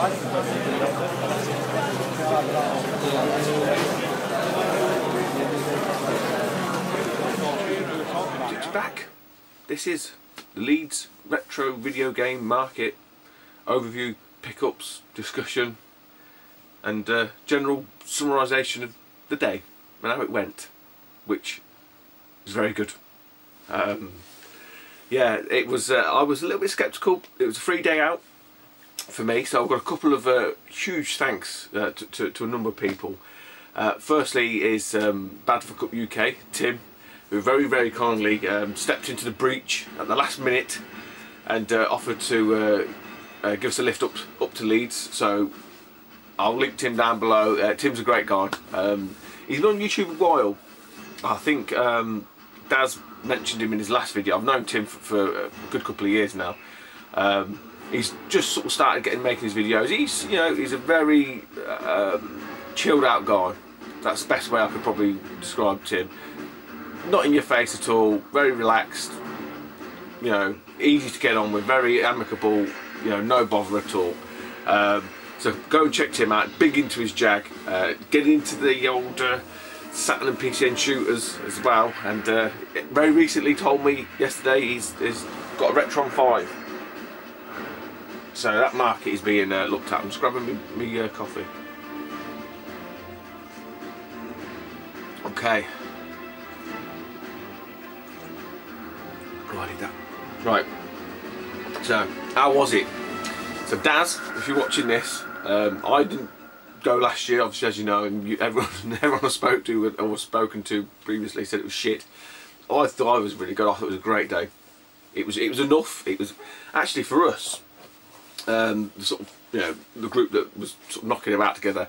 It's back. This is the Leeds retro video game market overview, pickups, discussion, and general summarisation of the day and how it went, which was very good. Yeah, it was. I was a little bit sceptical. It was a free day out for me, so I've got a couple of huge thanks to a number of people. Firstly is Badford Cup UK, Tim, who very kindly stepped into the breach at the last minute and offered to give us a lift up to Leeds. So I'll link Tim down below. Tim's a great guy. He's been on YouTube a while. I think Daz mentioned him in his last video. I've known Tim for a good couple of years now. He's just sort of started making his videos. He's a very chilled out guy. That's the best way I could probably describe Tim. Not in your face at all, very relaxed, easy to get on with, very amicable, no bother at all. So go and check Tim out. Big into his Jag, getting into the old Saturn and PCN shooters as well, and very recently told me yesterday he's got a Retron 5. So that market is being looked at. I'm just grabbing me coffee. Okay. Oh, I did that. Right. So, how was it? So Daz, if you're watching this, I didn't go last year, obviously, as you know, and everyone I spoke to or was spoken to previously said it was shit. I thought I was really good. I thought it was a great day. It was enough. It was actually for us, the sort of the group that was sort of knocking about together.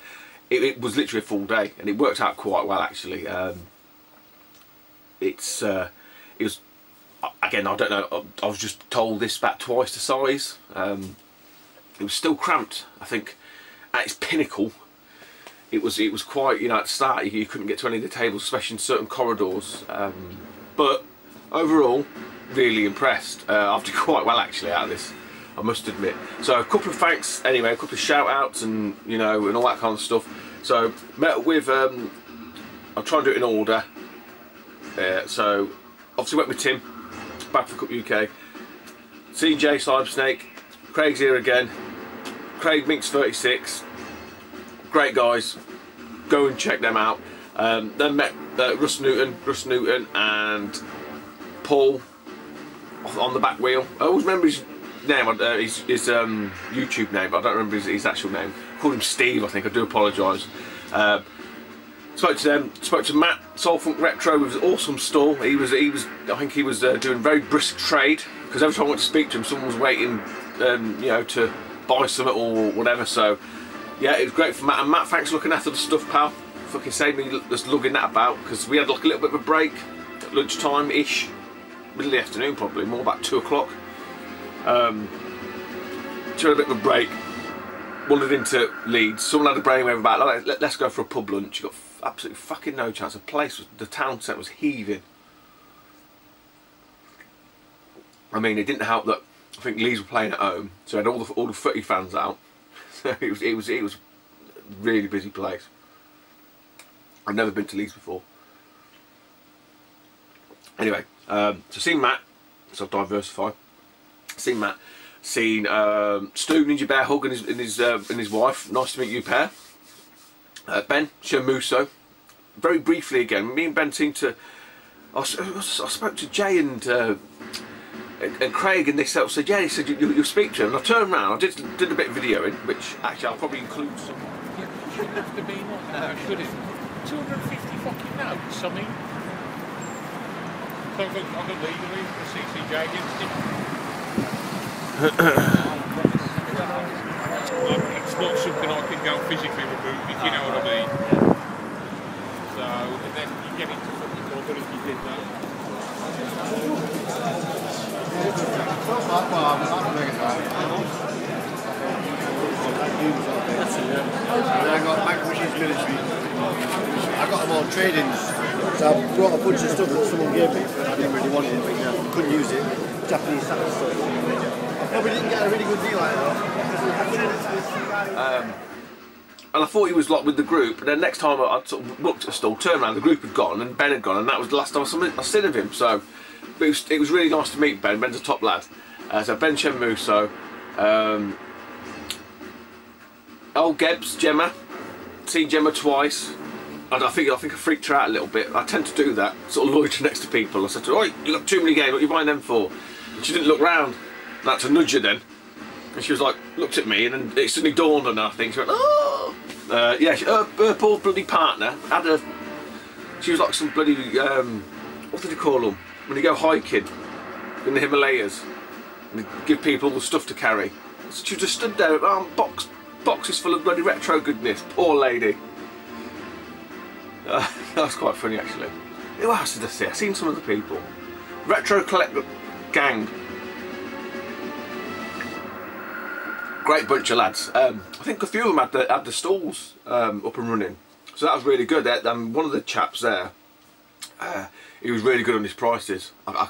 It was literally a full day, and it worked out quite well actually. It was, again, I don't know. I was just told this about twice the size. It was still cramped. I think at its pinnacle, it was quite, at the start you couldn't get to any of the tables, especially in certain corridors. But overall, really impressed. I've done quite well actually out of this, I must admit. So a couple of thanks anyway, a couple of shout outs and and all that kind of stuff. So met with I'll try and do it in order. So obviously went with Tim, Badford Cup UK, CJ Cybersnake, Craig's here again, Craig Minx 36, great guys, go and check them out. Then met Russ Newton and Paul on the back wheel. I always remember his name, his YouTube name, but I don't remember his actual name. I called him Steve, I think. I do apologise. Spoke to them. Spoke to Matt, Soulfunk Retro, with his awesome stall. I think he was doing very brisk trade, because every time I went to speak to him, someone was waiting, to buy something or whatever. So yeah, it was great for Matt. And Matt, thanks for looking after the stuff, pal. Fucking saved me just lugging that about, because we had like a little bit of a break at lunchtime-ish, middle of the afternoon probably, more about 2 o'clock. So a bit of a break, wandered into Leeds. Someone had a brainwave about, let's go for a pub lunch. You got absolutely fucking no chance. The town centre was heaving. I mean, it didn't help that I think Leeds were playing at home, so I had all the footy fans out. So it was a really busy place. I've never been to Leeds before. Anyway, so seen Matt, so I've diversified. Seen Matt, seen Stu Ninja Bear Hug and his wife. Nice to meet you, pair. Ben Shamuso. Very briefly again, me and Ben seemed to. I spoke to Jay and Craig, and they said, yeah, he said you'll speak to him. And I turned around, I did a bit of videoing, which actually I'll probably include some. You shouldn't have to be like that, should it? 250 fucking notes, I mean. So I'm going to legally the CCJ against him. It's not something I can go physically remove, if you know what I mean. So, and then you get into fucking trouble if you did that. I got Mac Machines Military. I got them all trade-ins. So I brought a bunch of stuff that someone gave me, but I didn't really want it, but couldn't use it. Japanese stuff. I probably didn't get a really good deal out of it. And I thought he was like with the group, and then next time I sort of looked at the stall, turned around, the group had gone, and Ben had gone, and that was the last time I seen of him. So it was really nice to meet Ben. Ben's a top lad. So Ben Shenmuso, old Gebs, Gemma, seen Gemma twice. I think I freaked her out a little bit. I tend to do that, sort of loiter next to people. I said to her, "Oi, you look too many games, what are you buying them for?" And she didn't look round. And I had to nudge her then. And she was like, looked at me, and then it suddenly dawned on her, I think. She went, "Oh!" Yeah, her poor bloody partner had a... She was like some bloody... what did you call them? When you go hiking in the Himalayas and they give people all the stuff to carry. So she just stood there with boxes full of bloody retro goodness. Poor lady. That was quite funny, actually. Who else did I see? I've seen some of the people. Retro Collect Gang. Great bunch of lads. I think a few of them had the stalls up and running, so that was really good. One of the chaps there, he was really good on his prices. I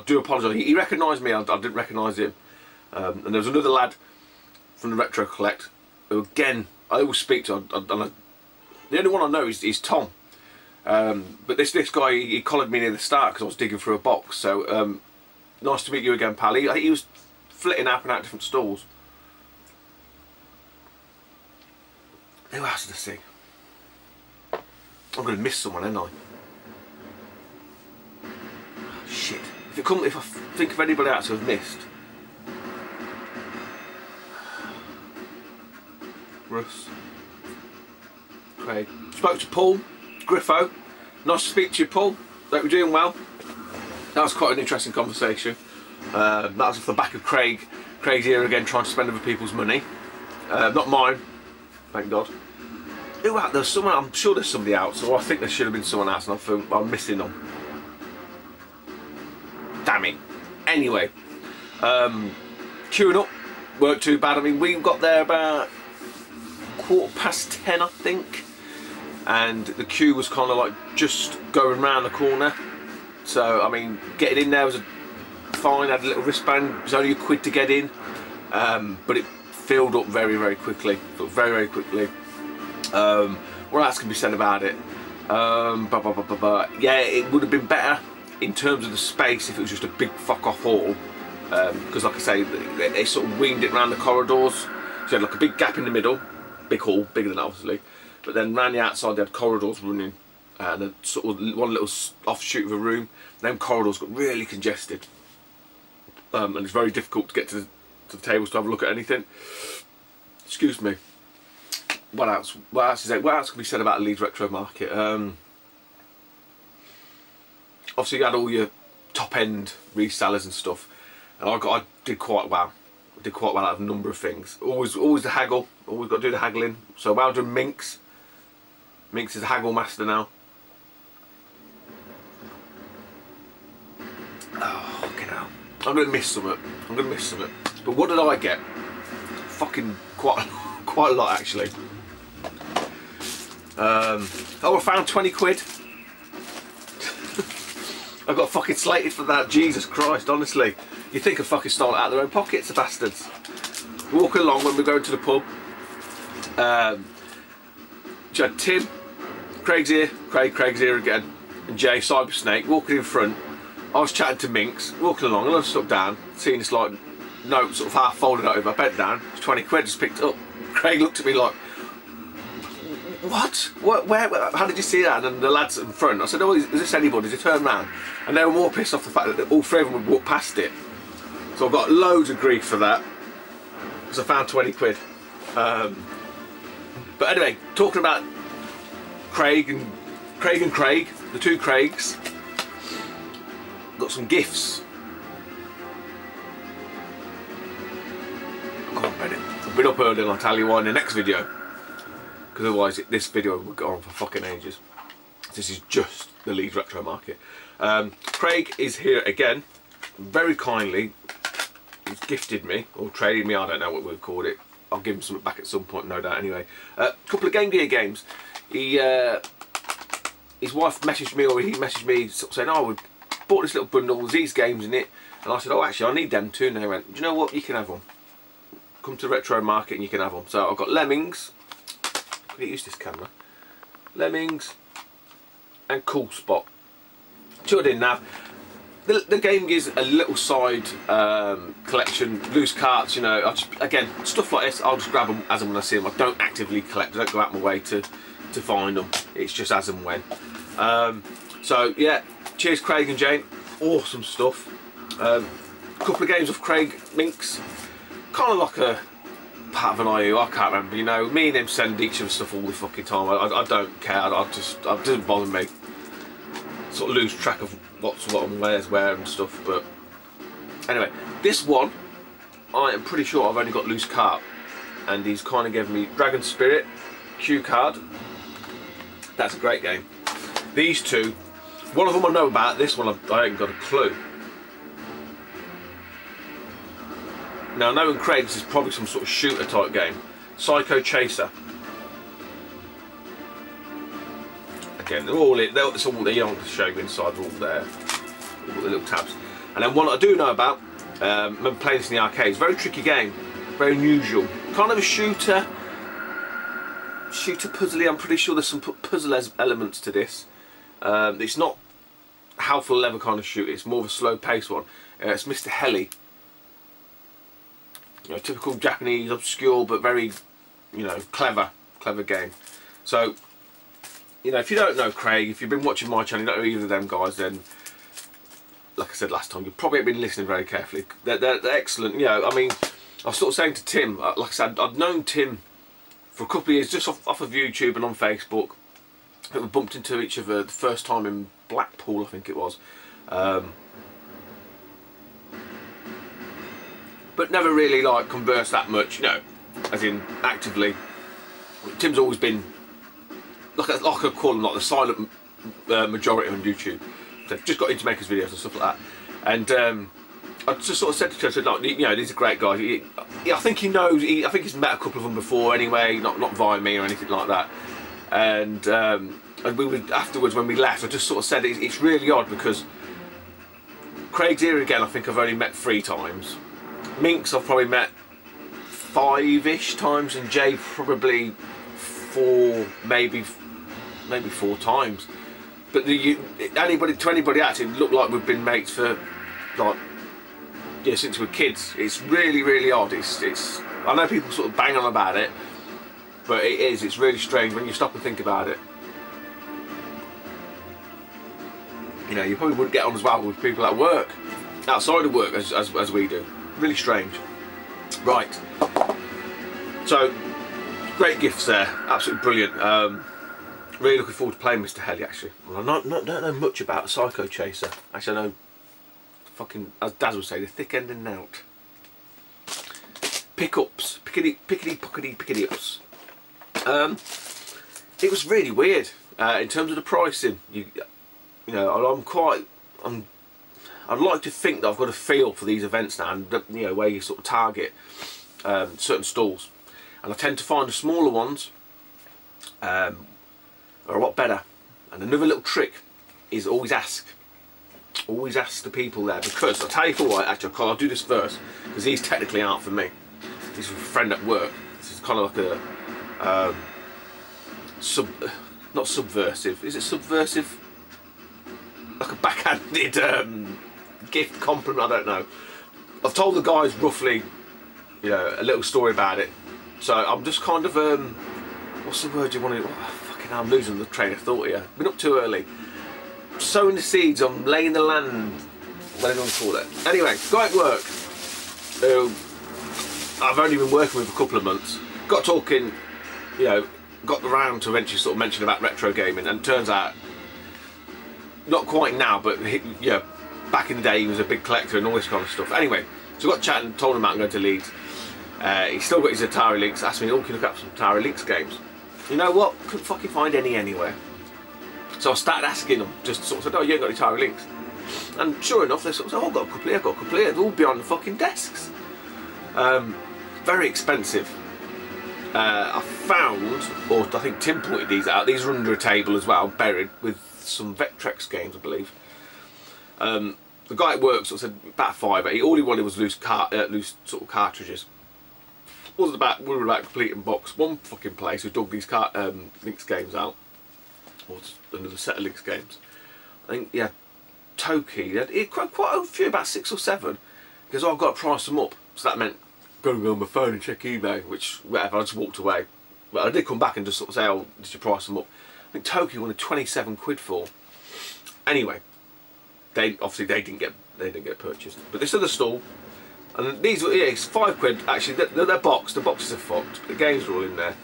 do apologise. He recognised me. I didn't recognise him. And there was another lad from the Retro Collect who, again, I always speak to. The only one I know is Tom. But this guy, he collared me near the start because I was digging through a box. So nice to meet you again, pal. He was flitting up and out different stalls. Who else did I see? I'm going to miss someone, ain't I? Oh, shit. If I think of anybody else I've missed. Russ. Craig. Spoke to Paul Griffo. Nice to speak to you, Paul. Hope you're doing well. That was quite an interesting conversation. That was off the back of Craig. Craig's here again trying to spend other people's money. Not mine. Thank God. Who out? There's someone. I'm sure there's somebody else. Or I think there should have been someone else, and I feel I'm missing them. Damn it. Anyway, queuing up. Weren't too bad. I mean, we got there about 10:15, I think, and the queue was kind of like just going round the corner. So I mean, getting in there was fine. I had a little wristband. It was only £1 to get in, but it filled up very quickly. Very quickly. What else can be said about it? Yeah, it would have been better in terms of the space if it was just a big fuck off hall, because like I say, they sort of winged it around the corridors. So you had like a big gap in the middle, big hall, bigger than that obviously, but then around the outside they had corridors running, and a sort of one little offshoot of a room. Them corridors got really congested, and it's very difficult to get to the tables to have a look at anything. Excuse me. What else? What else can be said about the Leeds Retro Market? Obviously, you had all your top-end resellers and stuff, and I did quite well. I did quite well out of a number of things. Always the haggle. Always got to do the haggling. So well done, Minx. Minx is a haggle master now. Oh, fucking hell. I'm gonna miss some of it. But what did I get? Fucking quite a lot actually. Oh, I found £20. I got fucking slated for that. Jesus Christ, honestly. You think I'd fucking stole it out of their own pockets, the bastards. Walking along when we're going to the pub. You had Tim, Craig's here again, and Jay, Cyber Snake, walking in front. I was chatting to Minx, walking along, and I just looked down, seeing this like note sort of half folded over. I bent down, it's £20, just picked it up. Craig looked at me like, what? Where? How did you see that? And the lads in front, I said, oh, is this anybody's? He turned round, and they were more pissed off the fact that all three of them would walk past it. So I got loads of grief for that, because I found £20. But anyway, talking about Craig, the two Craigs, got some gifts. Come on, Bennett. I've been up early and I'll tell you why in the next video, because otherwise this video would go on for fucking ages. This is just the Leeds Retro Market. Craig is here again, very kindly. He's gifted me, or traded me, I don't know what we've called it. I'll give him something back at some point, no doubt. Anyway, a couple of Game Gear games. His wife messaged me, or he messaged me sort of saying, oh, we bought this little bundle with these games in it. And I said, oh, actually, I need them too. And they went, do you know what, you can have one. come to the retro market and you can have them. So I've got Lemmings. I'll get used to this camera. Lemmings and Cool Spot. Two I didn't have. The Game Gear's a little side collection, loose carts, you know. Again, stuff like this, I'll just grab them as and when I see them. I don't actively collect, I don't go out my way to find them. It's just as and when. So yeah, cheers Craig and Jane, awesome stuff. A couple of games of Craig Minks, kind of like a part of an IU, I can't remember, you know. Me and him send each other stuff all the fucking time. I don't care, it doesn't bother me. Sort of lose track of what's what and where's where and stuff, but anyway, this one I am pretty sure I've only got loose cart, and he's kind of given me Dragon Spirit cue card. That's a great game. These two, one of them I know about, this one I ain't got a clue. Now knowing Craig, this is probably some sort of shooter type game. Psycho Chaser. Again, they're all in, it's all there, you don't show you inside, they're all there, all the little tabs. And then one I do know about, I remember playing this in the arcades, very tricky game, very unusual, kind of a shooter puzzly. I'm pretty sure there's some puzzle elements to this. It's not Half or Leather kind of shooter, it's more of a slow paced one. It's Mr. Heli. You know, typical Japanese, obscure but very, you know, clever game. So, you know, if you don't know Craig, if you've been watching my channel, you don't know either of them guys, then, like I said last time, you probably haven't been listening very carefully. They're excellent, you know. I mean, I was sort of saying to Tim, like I said, I'd known Tim for a couple of years, just off of YouTube and on Facebook. I think we bumped into each other the first time in Blackpool, I think it was. But never really, like, conversed that much, you know, as in, actively. Tim's always been, like I call him, like the silent majority on YouTube. So just got into making videos and stuff like that. And I just sort of said to him, I said, like, you know, these are great guys. I think he knows. I think he's met a couple of them before anyway, not via me or anything like that. And we would, afterwards when we left, I just sort of said it's really odd because Craig's here again. I think I've only met 3 times. Minks I've probably met 5-ish times, and Jay probably 4, maybe 4 times. But to anybody else, it looked like we've been mates for, like, yeah, since we're kids. It's really odd. It's I know people sort of bang on about it, but it's really strange when you stop and think about it. You know, you probably wouldn't get on as well with people at work, outside of work, as we do. Really strange. Right. So, great gifts there. Absolutely brilliant. Really looking forward to playing Mr. Heli, actually. Well, I don't know much about Psycho Chaser. Actually, I know, fucking, as Daz would say, the thick end and out. Pickups. Pickety ups. It was really weird. In terms of the pricing, you know, I'd like to think that I've got a feel for these events now, and you know, where you sort of target certain stalls, and I tend to find the smaller ones are a lot better. And another little trick is always ask the people there, because I'll tell you for what, actually I'll do this first because these technically aren't for me. This is a friend at work. This is kind of like a not subversive, is it subversive? Like a backhanded gift compliment, I don't know. I've told the guys roughly, you know, a little story about it. So I'm just kind of, what's the word you want to, oh, fucking hell, I'm losing the train of thought here. Been up too early. Sowing the seeds, I'm laying the land, whatever you want to call it. Anyway, guy at work, who I've only been working with a couple of months, got talking, you know, got around to eventually sort of mention about retro gaming, and turns out, not quite now, but yeah, back in the day he was a big collector and all this kind of stuff. Anyway, so I got chatting, told him about going to Leeds. He's still got his Atari Lynx, asked me, oh, can you look up some Atari Lynx games? You know what, couldn't fucking find any anywhere. So I started asking them, just sort of said, oh, you ain't got any Atari Lynx? And sure enough, they sort of said, oh, I've got a couple here, I've got a couple here, they're all behind the fucking desks. Very expensive. I found, or I think Tim pointed these out, these are under a table as well, buried with some Vectrex games, I believe. The guy at work sort of said about £5. All he wanted was loose sort of cartridges. wasn't about worried about completing box. One fucking place who dug these Lynx games out, or another set of Lynx games. I think yeah, Toki. He had quite a few, about 6 or 7. Because I've got to price them up, so that meant going on my phone and check eBay, which whatever. I just walked away. But I did come back and just sort of say, "Oh, did you price them up?" I think Toki wanted 27 quid for. Anyway, they didn't get purchased. But this other stall. And these were, yeah, it's 5 quid. Actually, they're boxed. The boxes are fucked. The games are all in there.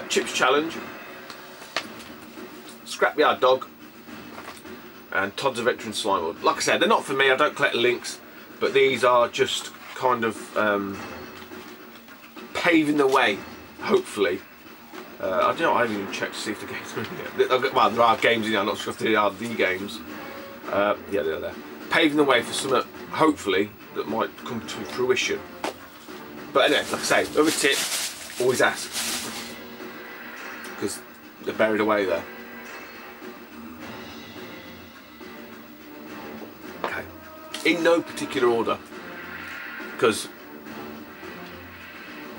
Chips Challenge, Scrapyard Dog, and Todd's Adventure in Slimewood. Like I said, they're not for me. I don't collect Lynx, but these are just kind of paving the way. Hopefully, I don't know. I haven't even checked to see if the games are in there. Well, there are games in there. I'm not sure if they are the games. Yeah, they're there. Paving the way for something, hopefully, that might come to fruition. But anyway, like I say, other tip, always ask, because they're buried away there. Okay, in no particular order, because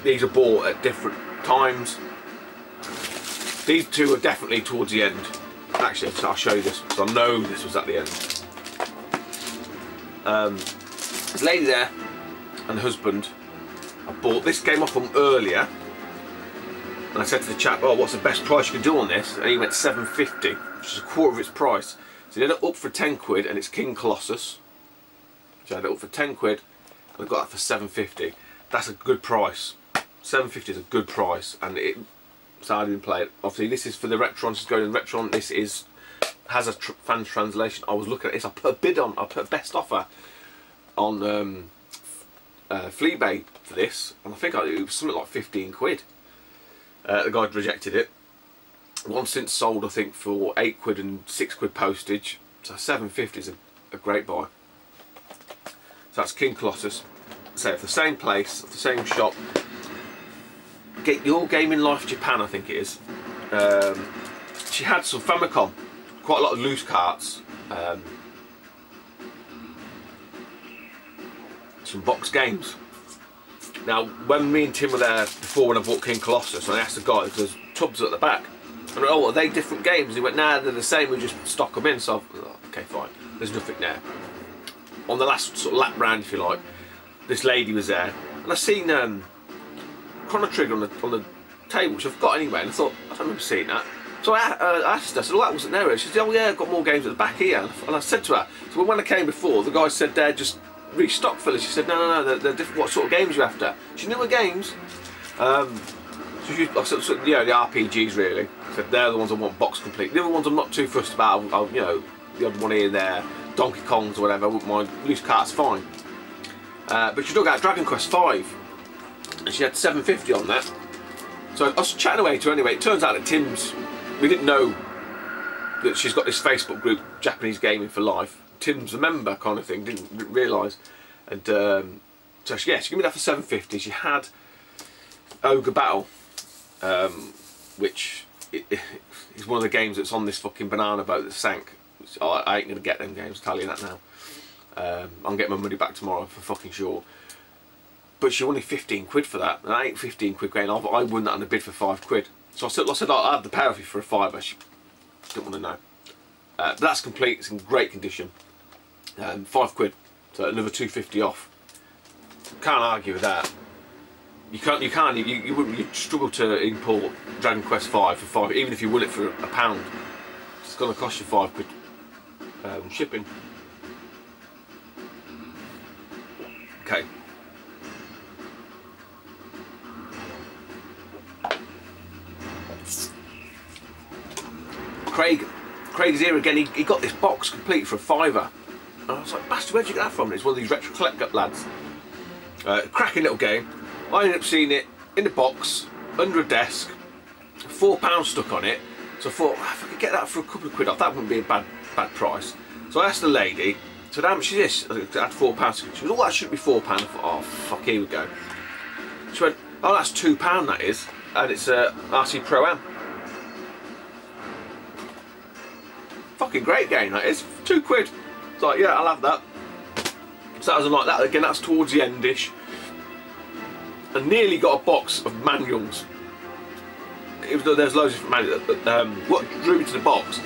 these are bought at different times. These two are definitely towards the end. Actually, I'll show you this, because I know this was at the end. This lady there and husband, I bought this game off them earlier, and I said to the chap, "Oh, what's the best price you can do on this?" And he went $7.50, which is a quarter of its price. So he had it up for 10 quid, and it's King Colossus. So I had it up for 10 quid, and I got that for $7.50. That's a good price. $7.50 is a good price, and so I didn't play it. Obviously, this is for the Retron. This is going in the Retron. This has a fan translation. I was looking at this. I put a bid on. I put a best offer on Fleabay for this, and I think it was something like 15 quid. The guy rejected it. One since sold, I think, for 8 quid and 6 quid postage. So $7.50 is a great buy. So that's King Colossus. So it's the same place, the same shop. Get Your Gaming Life Japan, I think it is. She had some Famicom. Quite a lot of loose carts, some box games. Now, when me and Tim were there before, when I bought King Colossus, I asked the guy if there's tubs at the back. I went, "Oh, are they different games?" He went, "Nah, they're the same. We just stock them in." So, okay, fine. There's nothing there. On the last sort of lap round, if you like, this lady was there, and I seen Chrono Trigger on the table, which I've got anyway. And I thought, I don't remember seeing that. So I asked her, I said, "Oh, that wasn't there." She said, "Oh yeah, I've got more games at the back here." And I said to her, so when I came before, the guy said they're just restock fillers. She said, no, they're different. What sort of games are you after? She knew the games. So the RPGs really. I said, they're the ones I want box complete. The other ones I'm not too fussed about. You know, the odd one here and there, Donkey Kongs or whatever, I wouldn't mind. Loose carts, fine. But she dug out Dragon Quest V, and she had $7.50 on that. So I was chatting away to her anyway. It turns out that Tim's, we didn't know that she's got this Facebook group, Japanese Gaming for Life. Tim's a member kind of thing, didn't realise. And so she gave me that for $7.50. She had Ogre Battle, which is one of the games that's on this fucking banana boat that sank. I ain't going to get them games, I'll tell you that now. I'll get my money back tomorrow for fucking sure. But she wanted 15 quid for that, and I ain't 15 quid going. I won that on the bid for 5 quid. So I said I'll have the pair of you for a £5. She didn't want to know. But that's complete. It's in great condition. 5 quid, so another £2.50 off. Can't argue with that. You'd struggle to import Dragon Quest V for 5, even if you won it for £1. It's going to cost you 5 quid shipping. Okay. Craig's here again. He got this box complete for a £5. And I was like, "Bastard, where'd you get that from?" It's one of these retro collect lads. Cracking little game. I ended up seeing it in the box under a desk, £4 stuck on it. So I thought, if I could get that for a couple of quid off, that wouldn't be a bad price. So I asked the lady, I said, "How much is this?" I had £4. She went, "Oh, that should be £4." I thought, "Oh fuck, here we go." She went, "Oh, that's £2, that is, and it's a RC Pro Am." Fucking great game that is. 2 quid. It's like, yeah, I'll have that. So that was like that again. That's towards the endish. and nearly got a box of manuals. There's loads of different manuals. What drew me to the box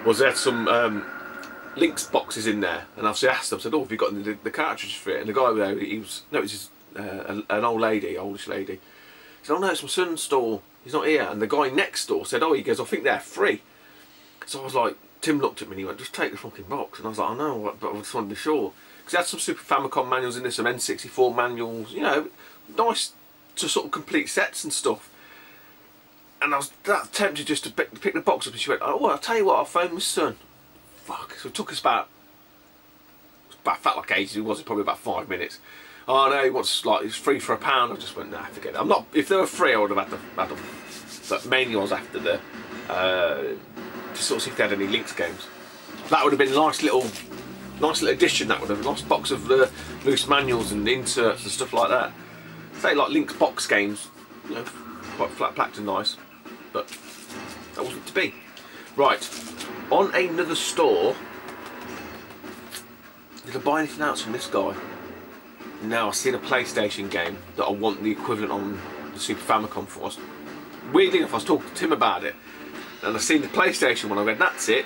was there had some Lynx boxes in there, and obviously asked them, said, "Oh, have you got the cartridges for it?" And the guy there, it was just, an old lady, oldish lady. He said, "Oh no, it's my son's store. He's not here." And the guy next door said, "Oh," he goes, "I think they're free." So I was like, Tim looked at me and he went, "Just take the fucking box." And I was like, "I know, but I just want to be sure." Because they had some Super Famicom manuals in there, some N64 manuals, you know, nice to sort of complete sets and stuff. And I was that tempted just to pick the box up, and she went, "Oh, well, I'll tell you what, I'll phone my son." Fuck. So it took us felt like ages. It was probably about 5 minutes. "Oh no, he wants, like, it's free for £1." I just went, "Nah, forget it. I'm not. If they were free, I would have had them." But mainly I was after the to sort of see if they had any Lynx games. That would have been a nice little addition. That would have a nice box of loose manuals and inserts and stuff like that. Say like Lynx box games, you know, quite flat packed and nice. But that wasn't to be. Right, on another store. Did I buy anything else from this guy? Now I've seen a PlayStation game that I want the equivalent on the Super Famicom for. Weirdly enough, I was talking to Tim about it, and I seen the PlayStation one. I went, "That's it,"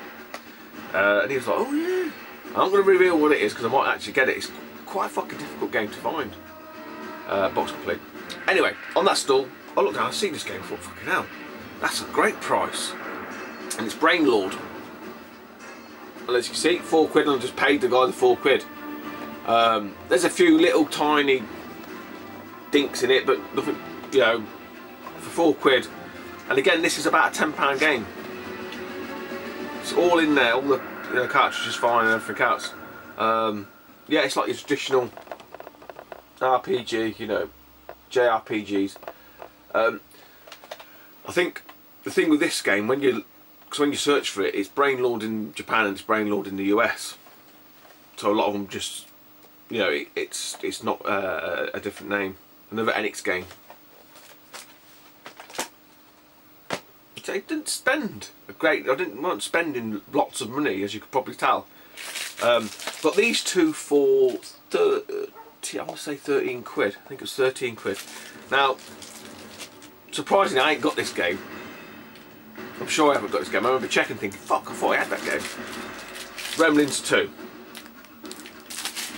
and he was like, "Oh yeah." I'm going to reveal what it is because I might actually get it. It's quite a fucking difficult game to find. Box complete. Anyway, on that stall, I looked down. I seen this game. I thought, fucking hell, that's a great price, and it's Brain Lord. And as you can see, £4, and I just paid the guy the £4. There's a few little tiny dinks in it, but nothing, you know, for £4. And again, this is about a £10 game. It's all in there, all the cartridges fine and everything else. Yeah, it's like your traditional RPG, you know, JRPGs. I think the thing with this game, when you search for it, it's Brain Lord in Japan and it's Brain Lord in the US. So a lot of them just, you know, it's not a different name. Another Enix game. I didn't spend I wasn't spending lots of money, as you could probably tell. Got these two for I want to say £13. I think it was £13. Now, surprisingly, I ain't got this game. I'm sure I haven't got this game. I remember checking, thinking, "Fuck, I thought I had that game." Gremlins 2.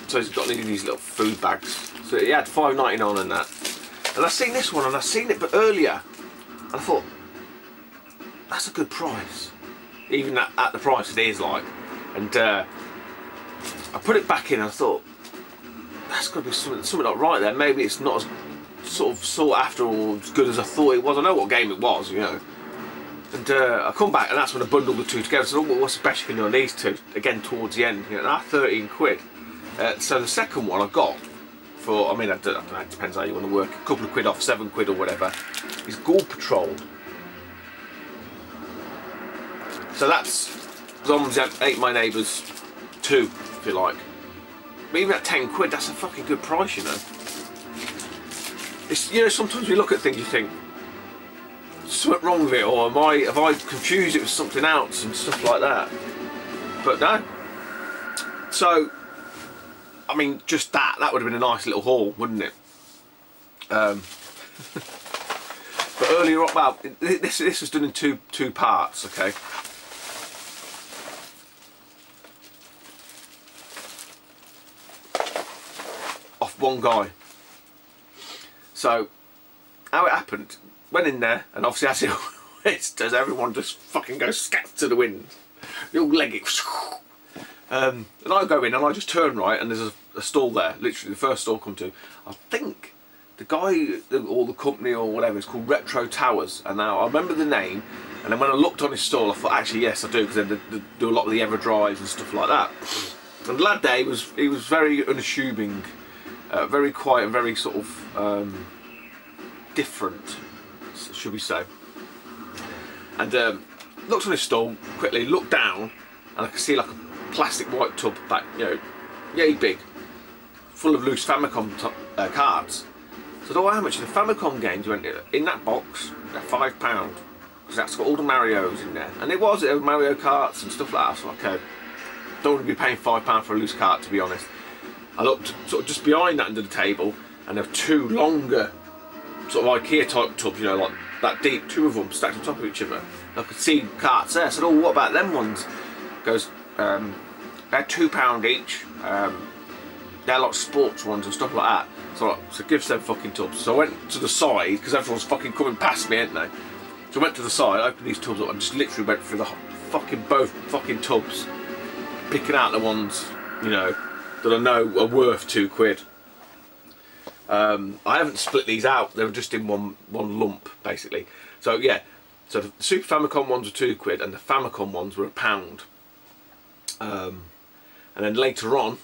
So he's got these little food bags. So he had £5.99 on that. And I've seen this one, and I've seen it but earlier, and I thought, that's a good price, even at the price it is, like. And I put it back in, and I thought, that's got to be something not right there. Maybe it's not as sort of sought after or as good as I thought it was. I know what game it was, you know. And I come back, and that's when I bundled the two together. So, "Oh, what's special can you on these two?" Again, towards the end, you know, that's £13. So the second one I got for, I mean, I don't know, it depends how you want to work, a couple of quid off, £7 or whatever, is Ghoul Patrol. So that's Zombies Ate My Neighbours 2, if you like. But even at £10, that's a fucking good price, you know. It's, you know, sometimes we look at things, you think, something wrong with it, or have I confused it with something else and stuff like that. But no. So, I mean, just that would have been a nice little haul, wouldn't it? But earlier on, well, this was done in two parts, okay. Off one guy. So, how it happened, went in there, and obviously as it does, everyone just fucking goes scat to the wind. You'll leg it. And I go in and I just turn right, and there's a stall there, literally the first stall I come to. I think the guy or the company or whatever is called Retro Towers, and now I remember the name, and then when I looked on his stall I thought, actually yes I do, because they do a lot of the Ever Drives and stuff like that. And the lad there, he was very unassuming, very quiet and very sort of different, should we say. And looked on his stall quickly, looked down, and I could see like a plastic white tub back, you know, yay big, full of loose Famicom cards. So I thought, well, how much are the Famicom games? Went in that box, they're £5, because that's got all the Marios in there. And it was Mario Karts and stuff like that. So okay, don't want to be paying £5 for a loose cart, to be honest. I looked sort of just behind that under the table, and there were two longer sort of IKEA type tubs, you know, like that deep, 2 of them stacked on top of each other. I could see carts there. I said, oh, what about them ones? Goes, they're £2 each. They're like sports ones and stuff like that. So give us them fucking tubs. So I went to the side, because everyone's fucking coming past me, ain't they? So I went to the side, opened these tubs up, and just literally went through the both fucking tubs, picking out the ones, you know, that I know are worth £2. I haven't split these out, they were just in one lump basically. So yeah, so the Super Famicom ones were £2 and the Famicom ones were £1. And then later on,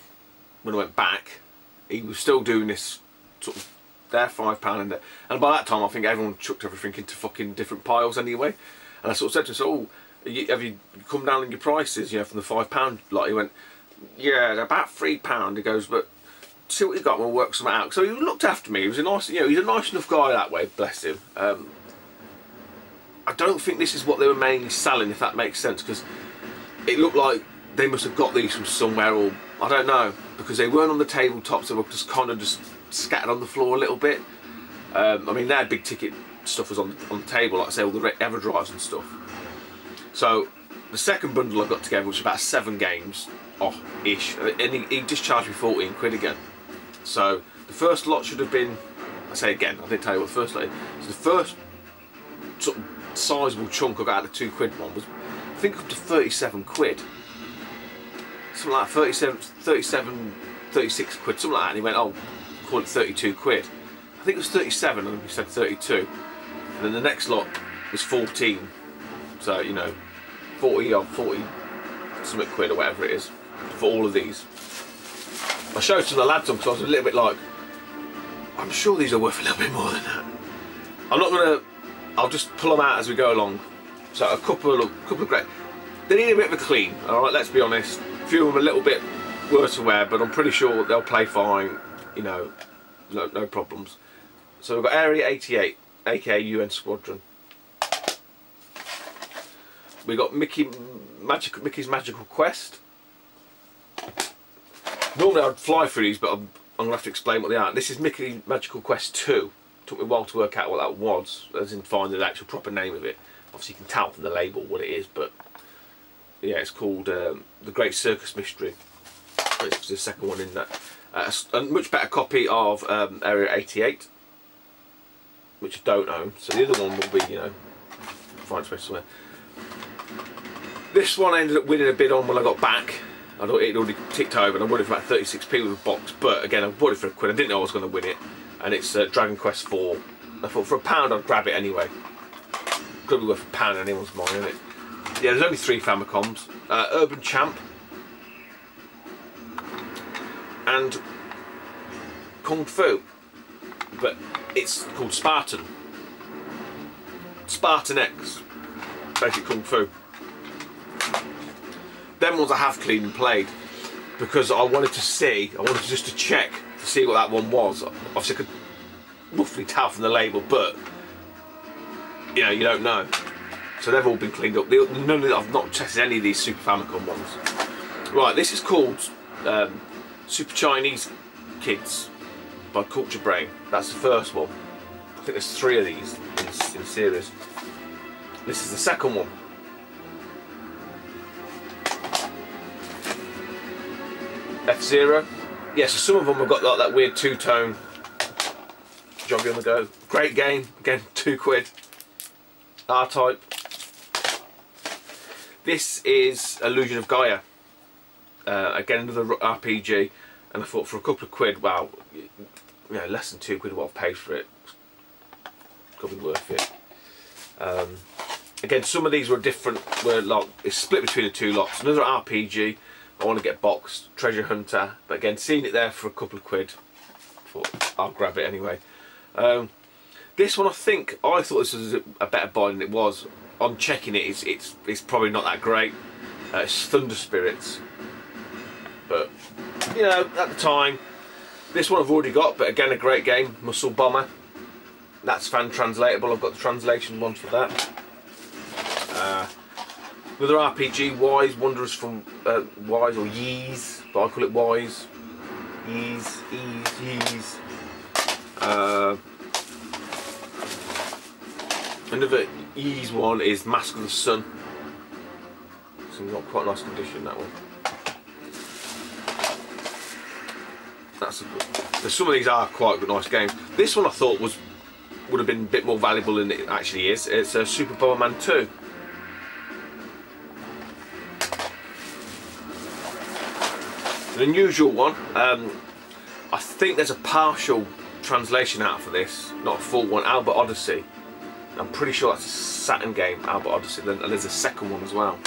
when I went back, he was still doing this sort of, they're £5 and by that time I think everyone chucked everything into fucking different piles anyway. And I sort of said to him, so, oh, have you come down in your prices, you know, from the £5 lot? He went, yeah, they're about £3. He goes, but see what you got, we'll work something out. So he looked after me. He was a nice, you know, he's a nice enough guy that way, bless him. I don't think this is what they were mainly selling, if that makes sense, because it looked like they must have got these from somewhere, or I don't know, because they weren't on the tabletops, they were just kind of just scattered on the floor a little bit. I mean, their big ticket stuff was on the table, like I say, all the EverDrives and stuff. So the second bundle I got together, which was about 7 games, ish, and he just charged me £14 again. So the first lot should have been, I say again, I didn't tell you what the first lot is. So the first sort of sizable chunk I got out of the £2 one was, I think, up to £37. Something like 37, 36 quid, something like that. And he went, oh, call it £32. I think it was 37, and he said 32. And then the next lot was 14. So, you know, 40 or 40 something quid or whatever it is for all of these. I showed some of the lads them because I was a little bit like, I'm sure these are worth a little bit more than that. I'm not gonna, I'll just pull them out as we go along. So a couple of great, they need a bit of a clean, alright, let's be honest. A few of them a little bit worse to wear, but I'm pretty sure they'll play fine, you know, no problems. So we've got Area 88, aka UN Squadron. We got Mickey's Magical Quest. Normally I'd fly through these, but I'm going to have to explain what they are. This is Mickey's Magical Quest 2. Took me a while to work out what that was, as in finding the actual proper name of it. Obviously you can tell from the label what it is, but yeah, it's called The Great Circus Mystery. It's the second one in that. A much better copy of Area 88, which I don't own. So the other one will be, you know, find space somewhere. This one I ended up winning a bid on when I got back. I thought it already ticked over, and I bought it for about 36p with a box. But again, I bought it for £1. I didn't know I was going to win it, and it's Dragon Quest 4. I thought for £1 I'd grab it anyway. Could be worth £1 in anyone's mind, isn't it? Yeah, there's only 3 Famicoms. Urban Champ and Kung Fu, but it's called Spartan. Spartan X, basic Kung Fu. Them ones I have cleaned and played because I wanted just to check to see what that one was. Obviously I could roughly tell from the label, but you know, you don't know. So they've all been cleaned up. I've not tested any of these Super Famicom ones. Right, this is called Super Chinese Kids by Culture Brain. That's the first one. I think there's 3 of these in series. This is the second one. F-Zero. Yeah, so some of them have got like that weird 2-tone joggy on the go. Great game. Again, £2. R-Type. This is Illusion of Gaia. Again, another RPG. And I thought for a couple of quid, wow, you know, less than £2 what I've paid for it. Could be worth it. Again, some of these were different. Like, it's split between the 2 lots. Another RPG. I want to get boxed, Treasure Hunter, but again, seeing it there for a couple of quid, thought I'll grab it anyway. This one, I thought this was a better buy than it was. On checking it, it's probably not that great. It's Thunder Spirits, but you know, at the time, this one I've already got, but again, a great game, Muscle Bomber. That's fan translatable. I've got the translation one for that. Another RPG, Wise, Wanderers from Wise, or Yeez, but I call it Wise. Yeez. Another ease one is Mask of the Sun. So not quite nice condition, that one. That's a good. So some of these are quite nice games. This one I thought would have been a bit more valuable than it actually is. It's a Super Bomberman 2. An unusual one. I think there's a partial translation out for this, not a full one. Albert Odyssey. I'm pretty sure that's a Saturn game, Albert Odyssey. Then there's a second one as well.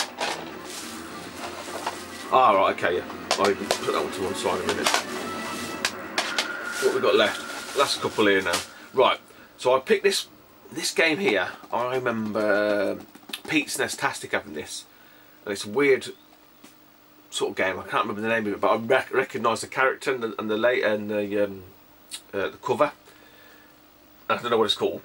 Ah, right, okay, yeah. I'll even put that one to one side in a minute. What we got left? Last couple here now. Right, so I picked this game here. I remember Pete's Nestastic having this, and it's a weird sort of game. I can't remember the name of it, but I recognise the character and the cover. I don't know what it's called.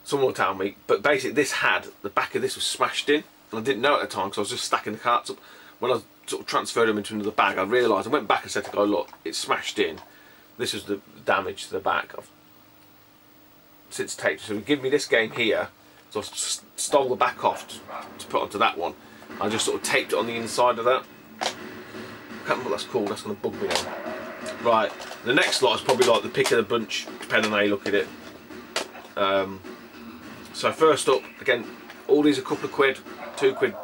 Someone will tell me. But basically, the back of this was smashed in, and I didn't know at the time because I was just stacking the cards up. When I sort of transferred them into another bag, I realised. I went back and said to the guy, "Look, it's smashed in. This is the damage to the back. I've since taped." So he gave me this game here. So I stole the back off to put onto that one. I just sort of taped it on the inside of that. I can't remember what that's called. That's going to bug me now. Right, the next lot is probably like the pick of the bunch, depending on how you look at it. So first up, again, all these are a couple of quid, £2.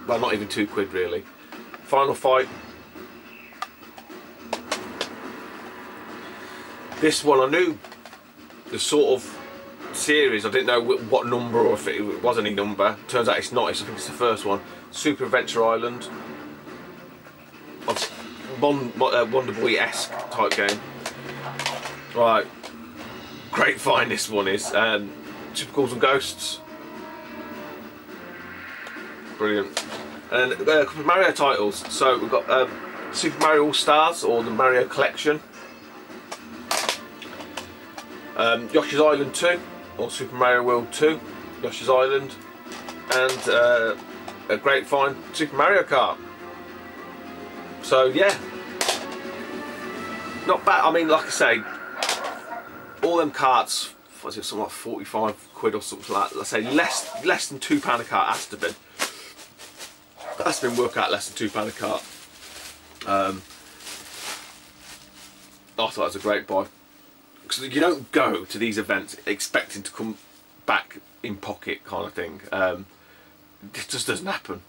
Well, not even £2 really. Final Fight. This one, I knew the sort of series. I didn't know what number or if it was any number. Turns out it's not. I think it's the first one. Super Adventure Island. Wonder Boy-esque type game. Right. Great find this one is. Super Ghouls and Ghosts. Brilliant. And a couple of Mario titles. So we've got Super Mario All Stars, or the Mario Collection. Yoshi's Island 2, or Super Mario World 2, Yoshi's Island, and a great find, Super Mario Kart. So yeah, not bad. I mean, like I say, all them carts, what is it, something like 45 quid or something like that. Let's say less than £2 a cart has to be. That's been worked out less than £2 a cart. I thought that was a great buy. Because you don't go to these events expecting to come back in pocket kind of thing. It just doesn't happen.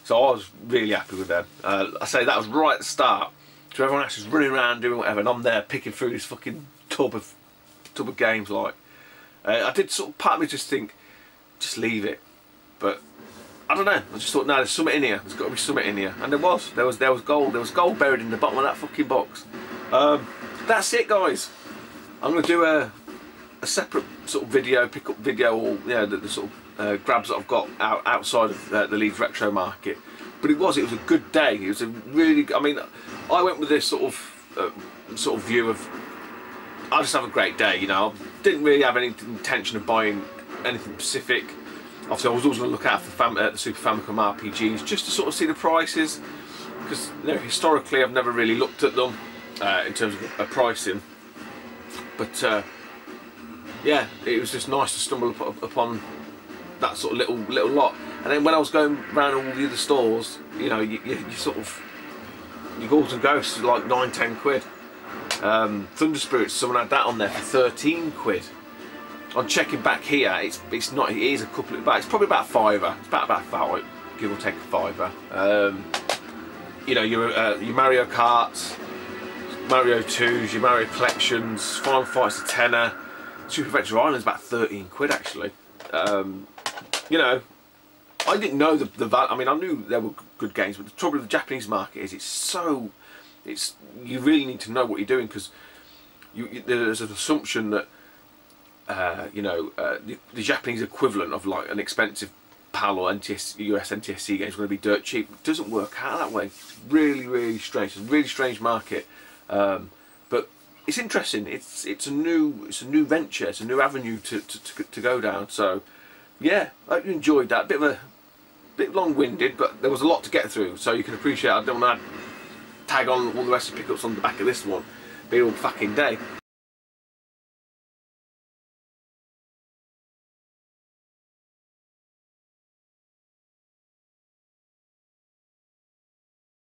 So I was really happy with them. I say that was right at the start. So everyone else is running around doing whatever, and I'm there picking through this fucking tub of games. Like I did sort of part of me just think, just leave it. But I don't know. I just thought, no, there's something in here. There's got to be something in here, and there was. There was gold. There was gold buried in the bottom of that fucking box. That's it, guys. I'm going to do a separate sort of video, pick-up video, or the sort of grabs that I've got outside of the Leeds Retro Market. But it was a good day. It was a really. I mean, I went with this sort of view of I just have a great day. You know, I didn't really have any intention of buying anything specific. Obviously, I was always going to look out for the Super Famicom RPGs just to sort of see the prices, because historically I've never really looked at them in terms of pricing. But yeah, it was just nice to stumble upon that sort of little lot. And then when I was going around all the other stores, you know, you sort of, your Ghouls and Ghosts are like 9–10 quid. Thunder Spirits, someone had that on there for 13 quid. On checking back here, it's not. It is a couple of, it's probably about £5. It's about £5, give or take a £5. You know, your Mario Karts, Mario 2s, your Mario Collections, Final Fight's a tenner. Super Adventure Island's about 13 quid actually. You know, I didn't know the value. I mean, I knew there were good games, but the trouble with the Japanese market is you really need to know what you're doing, because there's an assumption that the Japanese equivalent of like an expensive PAL or US NTSC game is going to be dirt cheap. It doesn't work out that way. It's really, really strange. It's a really strange market. But it's interesting. It's a new venture. It's a new avenue to go down. So yeah, I hope you enjoyed that. Bit long-winded, but there was a lot to get through. So you can appreciate. I don't want to tag on all the rest of the pickups on the back of this one. Be all fucking day.